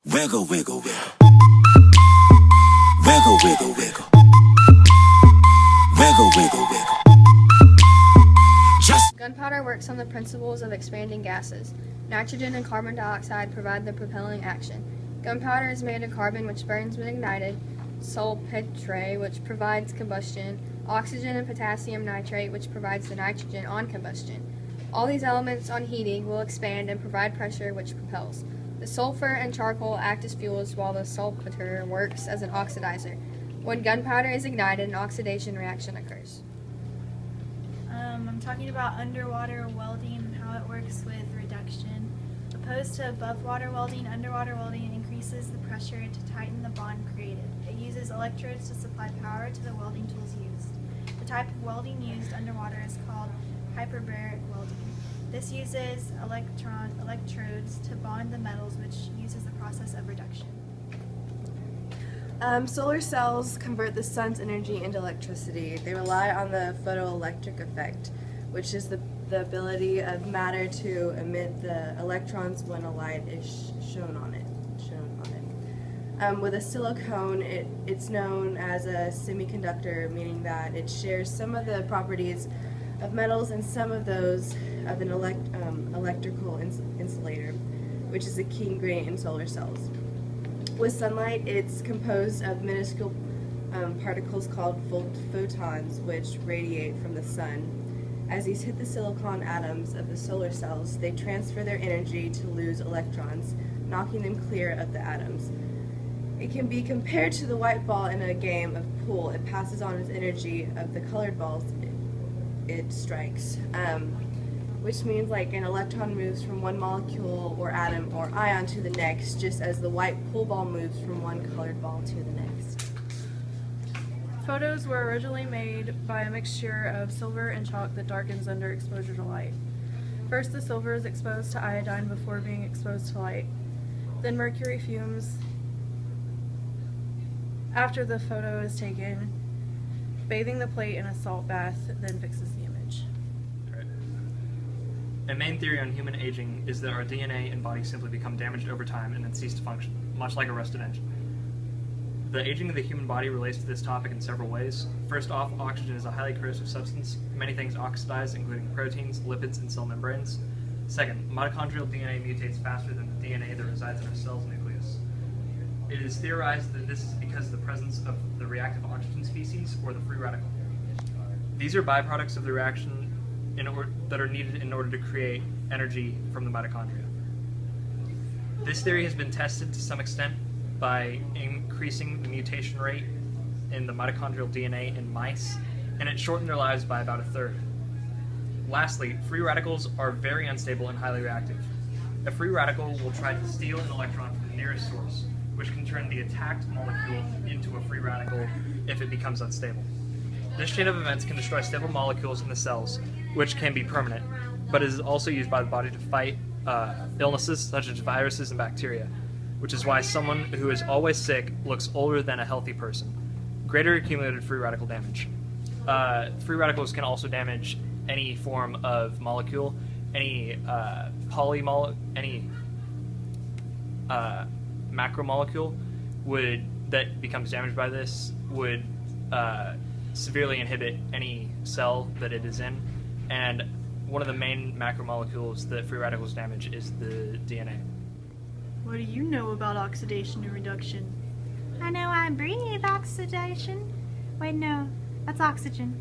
Wiggle, wiggle, wiggle. Wiggle, wiggle, wiggle. Wiggle, wiggle, wiggle. Just Gunpowder works on the principles of expanding gases. Nitrogen and carbon dioxide provide the propelling action. Gunpowder is made of carbon, which burns when ignited, salpetre, which provides combustion, oxygen and potassium nitrate, which provides the nitrogen on combustion. All these elements on heating will expand and provide pressure, which propels. The sulfur and charcoal act as fuels, while the salpeter works as an oxidizer. When gunpowder is ignited, an oxidation reaction occurs. I'm talking about underwater welding and how it works with reduction. Opposed to above water welding, underwater welding increases the pressure to tighten the bond created. It uses electrodes to supply power to the welding tools used. The type of welding used underwater is called hyperbaric welding. This uses electrodes to bond the metals, which uses the process of reduction. Solar cells convert the sun's energy into electricity. They rely on the photoelectric effect, which is the ability of matter to emit the electrons when a light is shown on it. With a silicone, it's known as a semiconductor, meaning that it shares some of the properties of metals and some of those of an electrical insulator, which is a key ingredient in solar cells. With sunlight, it's composed of minuscule particles called photons, which radiate from the sun. As these hit the silicon atoms of the solar cells, they transfer their energy to lose electrons, knocking them clear of the atoms. It can be compared to the white ball in a game of pool. It passes on its energy of the colored balls it strikes, which means like an electron moves from one molecule or atom or ion to the next, just as the white pool ball moves from one colored ball to the next. Photos were originally made by a mixture of silver and chalk that darkens under exposure to light. First, the silver is exposed to iodine before being exposed to light. Then mercury fumes after the photo is taken. Bathing the plate in a salt bath then fixes the image. A main theory on human aging is that our DNA and body simply become damaged over time and then cease to function, much like a rusted engine. The aging of the human body relates to this topic in several ways. First off, oxygen is a highly corrosive substance. Many things oxidize, including proteins, lipids, and cell membranes. Second, mitochondrial DNA mutates faster than the DNA that resides in our cell's nucleus. It is theorized that this is because of the presence of the reactive oxygen species, or the free radical. These are byproducts of the reaction that are needed in order to create energy from the mitochondria. This theory has been tested to some extent by increasing the mutation rate in the mitochondrial DNA in mice, and it shortened their lives by about a third. Lastly, free radicals are very unstable and highly reactive. A free radical will try to steal an electron from the nearest source, which can turn the attacked molecule into a free radical if it becomes unstable. This chain of events can destroy stable molecules in the cells, which can be permanent, but is also used by the body to fight illnesses such as viruses and bacteria, which is why someone who is always sick looks older than a healthy person. Greater accumulated free radical damage. Free radicals can also damage any form of molecule, any macromolecule that becomes damaged by this would severely inhibit any cell that it is in, and one of the main macromolecules that free radicals damage is the DNA. What do you know about oxidation and reduction? I know I breathe oxidation. Wait, no, that's oxygen.